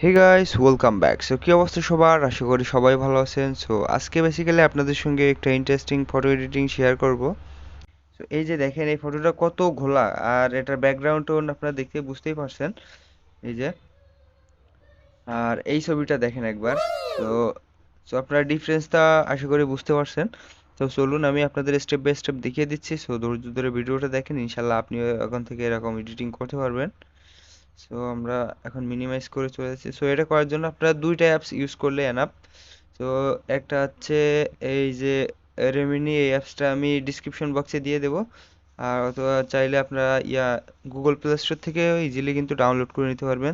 হে guys, welcome back. So কি অবস্থা সবার? আশা করি সবাই ভালো আছেন। সো আজকে বেসিক্যালি আপনাদের সঙ্গে একটা ইন্টারেস্টিং ফটো এডিটিং শেয়ার করব। সো এই যে দেখেন, এই ফটোটা কত ঘোলা, আর এটার ব্যাকগ্রাউন্ড টোন আপনারা দেখতে বুঝতেই পারছেন। এই যে, আর এই ছবিটা দেখেন একবার। তো সো আপনারা ডিফারেন্সটা আশা করি বুঝতে পারছেন। তো চলুন আমি আপনাদের স্টেপ বাই স্টেপ দেখিয়ে দিচ্ছি। সো ধৈর্য ধরে ভিডিওটা দেখেন, ইনশাল্লাহ আপনিও এখন থেকে এরকম এডিটিং করতে পারবেন। সো আমরা এখন মিনিমাইজ করে চলে যাচ্ছি। সো এটা করার জন্য আপনারা দুইটা অ্যাপস ইউজ করলে এনাফ। তো একটা হচ্ছে এই যে রেমিনি, এই অ্যাপসটা আমি ডিসক্রিপশন বক্সে দিয়ে দেবো। আর অথবা চাইলে আপনারা গুগল প্লে স্টোর থেকে ইজিলি কিন্তু ডাউনলোড করে নিতে পারবেন।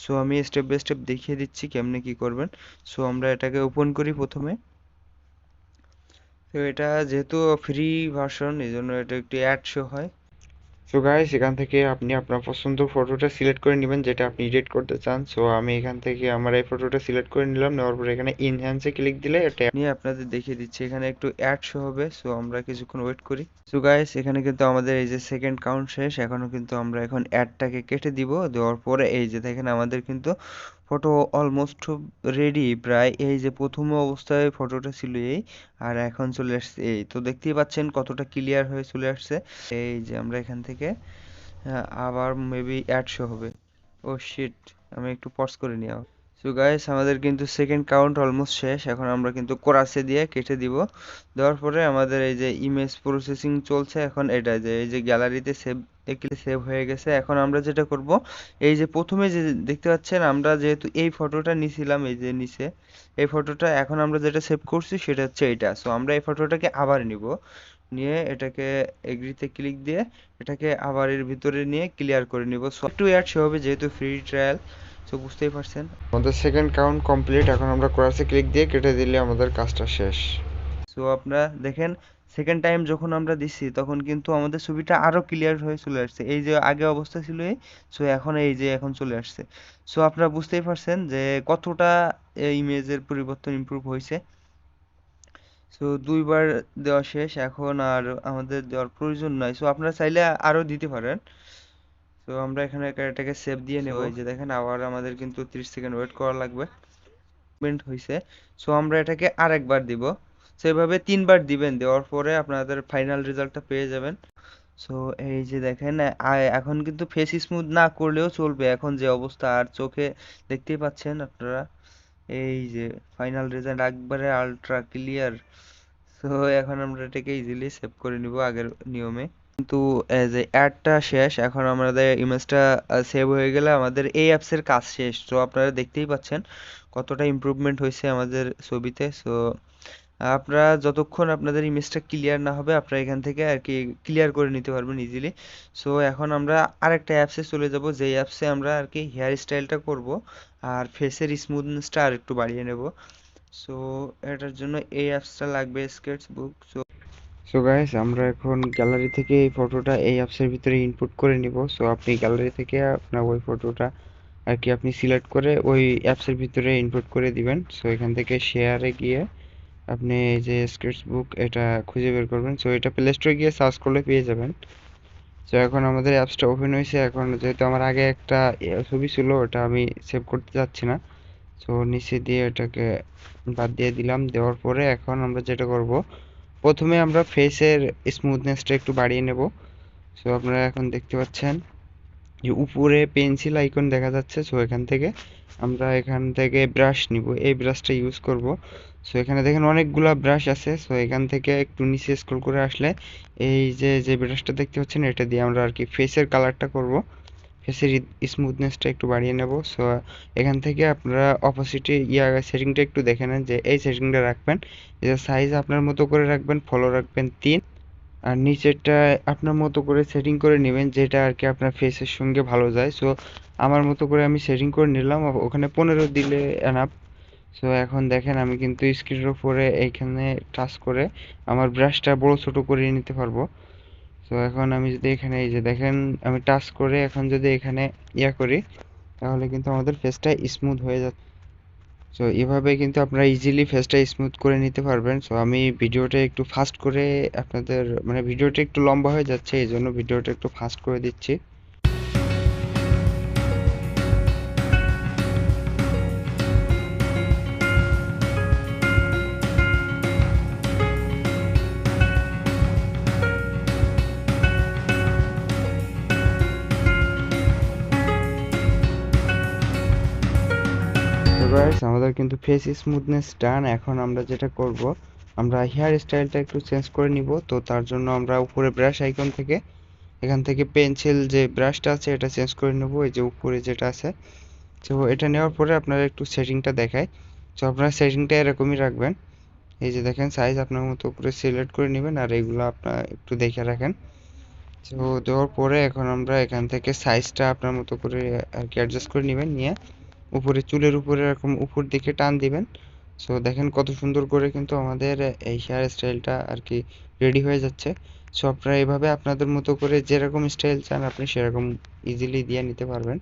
সো আমি স্টেপ বাই স্টেপ দেখিয়ে দিচ্ছি কেমনে কি করবেন। সো আমরা এটাকে ওপেন করি প্রথমে। তো এটা যেহেতু ফ্রি ভার্সন, এই জন্য এটা একটু অ্যাড শো হয়। সো গাইস, এখান থেকে আপনি আপনার পছন্দ ফটোটা সিলেক্ট করে নেবেন যেটা আপনি এডিট করতে চান। সো আমি এখান থেকে আমার এই ফটোটা সিলেক্ট করে নিলাম। নেওয়ার পর এখানে ইনহ্যান্সে ক্লিক দিলে এটা নিয়ে আপনাদের দেখিয়ে দিচ্ছি। এখানে একটু অ্যাড শো হবে। সো আমরা কিছুক্ষণ ওয়েট করি। সো গাইস, এখানে কিন্তু আমাদের এই যে সেকেন্ড কাউন্ট শেষ। এখনো কিন্তু আমরা এখন অ্যাডটাকে কেটে দিব। দেওয়ার পরে এই যে দেখেন, আমাদের কিন্তু ফটো অলমোস্ট রেডি প্রায়। এই যে প্রথম অবস্থায় ফটোটা ছিল এই, আর এখন চলে আসছে এই। তো দেখতেই পাচ্ছেন কতটা ক্লিয়ার হয়ে চলে আসছে। এই যে আমরা এখান থেকে আবার মেবি অ্যাড শো হবে। ও শিট, আমি একটু পজ করে নিই। সো গাইস, আমাদের কিন্তু সেকেন্ড কাউন্ট অলমোস্ট শেষ। এখন আমরা কিন্তু কোরাসে দিয়ে কেটে দিব। দেওয়ার পরে আমাদের এই যে ইমেজ প্রসেসিং চলছে এখন। এটা যে এই যে গ্যালারিতে সেভ হয়ে গেছে। এখন আমরা যেটা করব, এই যে প্রথমে যে দেখতে পাচ্ছেন, আমরা যেহেতু এই ফটোটা নিছিলাম এই যে নিচে, এই ফটোটা এখন আমরা যেটা সেভ করছি সেটা হচ্ছে এইটা। সো আমরা এই ফটোটাকে আবার নিব, নিয়ে এটাকে এগ্রিতে ক্লিক দিয়ে এটাকে আবার এর ভিতরে নিয়ে ক্লিয়ার করে নিব। সো একটু অ্যাড শো হবে যেহেতু ফ্রি ট্রায়াল। সো বুঝতেই পারছেন আমাদের সেকেন্ড কাউন্ট কমপ্লিট। এখন আমরা কোরাসে ক্লিক দিয়ে কেটে দিলে আমাদের কাজটা শেষ। সো আপনারা দেখেন, সেকেন্ড টাইম যখন আমরা দিচ্ছি তখন কিন্তু আমাদের ছবিটা আরো ক্লিয়ার হয়ে চলে আসছে। এই যে আগে অবস্থা ছিল এই, সো এখন এই যে এখন চলে আসছে। সো আপনারা বুঝতেই পারছেন যে কতটা ইমেজের পরিবর্তন ইমপ্রুভ হয়েছে। সো দুইবার দেওয়া শেষ, এখন আর আমাদের দেওয়ার প্রয়োজন নাই। সো আপনারা চাইলে আরো দিতে পারেন। তো আমরা এখানে এটাকে সেভ দিয়ে নেব। এই যে দেখেন, আবার আমাদের কিন্তু 30 সেকেন্ড ওয়েট করা লাগবে। পেমেন্ট হয়েছে। সো আমরা এটাকে আরেকবার দিব। সেভাবে তিনবার দিবেন, দেওয়ার পরে আপনাদের ফাইনাল রেজাল্টটা পেয়ে যাবেন। সো এই যে দেখেন, এখন কিন্তু ফেস স্মুথ না করলেও চলবে এখন যে অবস্থা, আর চোখে দেখতেই পাচ্ছেন আপনারা। এই যে ফাইনাল রেজাল্ট একবারে আলট্রা ক্লিয়ার। তো এখন আমরা এটাকে ইজিলি সেভ করে নিব আগের নিয়মে। কিন্তু এজ এ অ্যাডটা শেষ, এখন আমাদের ইমেজটা সেভ হয়ে গেলে আমাদের এই অ্যাপসের কাজ শেষ। তো আপনারা দেখতেই পাচ্ছেন কতটা ইমপ্রুভমেন্ট হয়েছে আমাদের ছবিতে। সো আপনারা যতক্ষণ আপনাদের ইমেজটা ক্লিয়ার না হবে, আপনারা এখান থেকে আর কি ক্লিয়ার করে নিতে পারবেন ইজিলি। সো এখন আমরা আরেকটা অ্যাপসে চলে যাব, যেই অ্যাপসে আমরা আর কি হেয়ার স্টাইলটা করব আর ফেসের স্মুথনেসটা আর একটু বাড়িয়ে নেব। সো এটার জন্য এই অ্যাপসটা লাগবে, স্কেচবুক। সো গাইস, আমরা এখন গ্যালারি থেকে এই ফটোটা এই অ্যাপসের ভিতরে ইনপুট করে নিব। সো আপনি গ্যালারি থেকে আপনার ওই ফটোটা আর কি আপনি সিলেক্ট করে ওই অ্যাপসের ভিতরে ইনপুট করে দিবেন। সো এখান থেকে শেয়ারে গিয়ে আপনি এই যে স্কেচবুক এটা খুঁজে বের করবেন। সো এটা প্লে স্টোরে গিয়ে সার্চ করলে পেয়ে যাবেন। সো এখন আমাদের অ্যাপসটা ওপেন হয়েছে। এখন যেহেতু আমার আগে একটা ছবি ছিল, ওটা আমি সেভ করতে যাচ্ছি না। সো নিচে দিয়ে এটাকে বাদ দিয়ে দিলাম। দেওয়ার পরে এখন আমরা যেটা করব, প্রথমে আমরা ফেসের স্মুথনেসটা একটু বাড়িয়ে নেব। সো আপনারা এখন দেখতে পাচ্ছেন যে উপরে পেন্সিল আইকন দেখা যাচ্ছে। সো এখান থেকে ব্রাশ নিব, এই ব্রাশটা ইউজ করব। সো এখানে দেখেন অনেকগুলা ব্রাশ আছে। সো এখান থেকে একটু নিচে স্ক্রল করে আসলে এই যে যে ব্রাশটা দেখতে পাচ্ছেন, এটা দিয়ে আমরা আর কি ফেসের কালারটা করব, ফেসের স্মুথনেসটা একটু বাড়িয়ে নেব। সো এখান থেকে আপনারা অপোসিটে সেটিংটা একটু দেখে নেন যে এই সেটিংটা রাখবেন। এটা সাইজ আপনার মতো করে রাখবেন, ফলো রাখবেন 3, আর নিচেরটা আপনার মতো করে সেটিং করে নেবেন যেটা আর কি আপনার ফেসের সঙ্গে ভালো যায়। সো আমার মতো করে আমি সেটিং করে নিলাম, ওখানে 15 দিলে এনাফ। সো এখন দেখেন, আমি কিন্তু স্ক্রিনের উপরে এইখানে টাচ করে আমার ব্রাশটা বড় ছোট করে নিতে পারবো। সো এখন আমি যদি এখানে এই যে দেখেন, আমি টাচ করে এখন যদি এখানে করি, তাহলে কিন্তু আমাদের ফেসটা স্মুথ হয়ে যাচ্ছে। সো এভাবে কিন্তু আপনারা ইজিলি ফেসটা স্মুথ করে নিতে পারবেন। সো আমি ভিডিওটা একটু ফাস্ট করে আপনাদের, মানে ভিডিওটা একটু লম্বা হয়ে যাচ্ছে, এই জন্য ভিডিওটা একটু ফাস্ট করে দিচ্ছি। আমাদের কিন্তু ফেস স্মুথনেস ডান। এখন আমরা যেটা করব, আমরা হেয়ার স্টাইলটা একটু চেঞ্জ করে নিব। তো তার জন্য আমরা উপরে ব্রাশ আইকন থেকে এখান থেকে পেন্সিল যে ব্রাশটা আছে এটা চেঞ্জ করে নেব, এই যে উপরে যেটা আছে। তো এটা নেওয়ার পরে আপনারা একটু সেটিংটা দেখায়। তো আপনারা সেটিংটা এরকমই রাখবেন। এই যে দেখেন সাইজ আপনার মতো করে সিলেক্ট করে নেবেন, আর এইগুলো আপনারা একটু দেখে রাখেন। তো দেওয়ার পরে এখন আমরা এখান থেকে সাইজটা আপনার মতো করে আর কি অ্যাডজাস্ট করে নেবেন, নিয়ে উপরে চুলের উপরে এরকম উপর দিকে টান দিবেন। সো দেখেন কত সুন্দর করে কিন্তু আমাদের এই হেয়ার স্টাইলটা আর কি রেডি হয়ে যাচ্ছে। সো আপনারা এভাবে আপনাদের মতো করে যেরকম স্টাইল চান আপনি সেরকম ইজিলি দিয়ে নিতে পারবেন।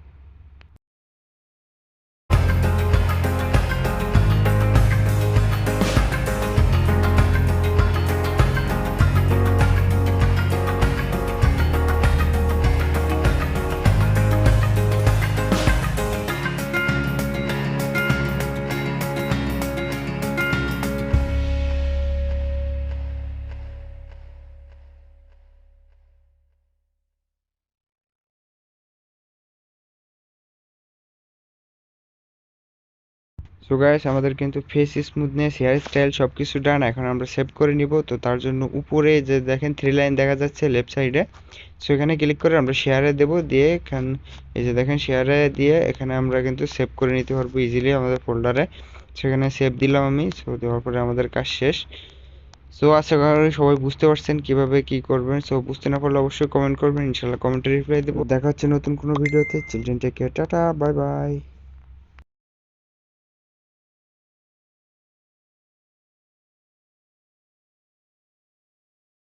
সো গাইস, আমাদের কিন্তু ফেস স্মুথনেস, হেয়ার স্টাইল সবকিছু ডান। এখন আমরা সেভ করে নিব। তো তার জন্য উপরে যে দেখেন 3 লাইন দেখা যাচ্ছে লেফট সাইডে, সো এখানে ক্লিক করে আমরা শেয়ারে দেব, দিয়ে এখান এই যে দেখেন শেয়ারে দিয়ে এখানে আমরা কিন্তু সেভ করে নিতে পারবো ইজিলি আমাদের ফোল্ডারে। সেখানে সেভ দিলাম আমি। সো দেওয়ার পরে আমাদের কাজ শেষ। সো আশা করি সবাই বুঝতে পারছেন কিভাবে কি করবেন। সো বুঝতে না পারলে অবশ্যই কমেন্ট করবেন, ইনশাল্লাহ কমেন্টে রিপ্লাই দেবো। দেখা হচ্ছে নতুন কোনো ভিডিওতে। Children take care, tata, bye by.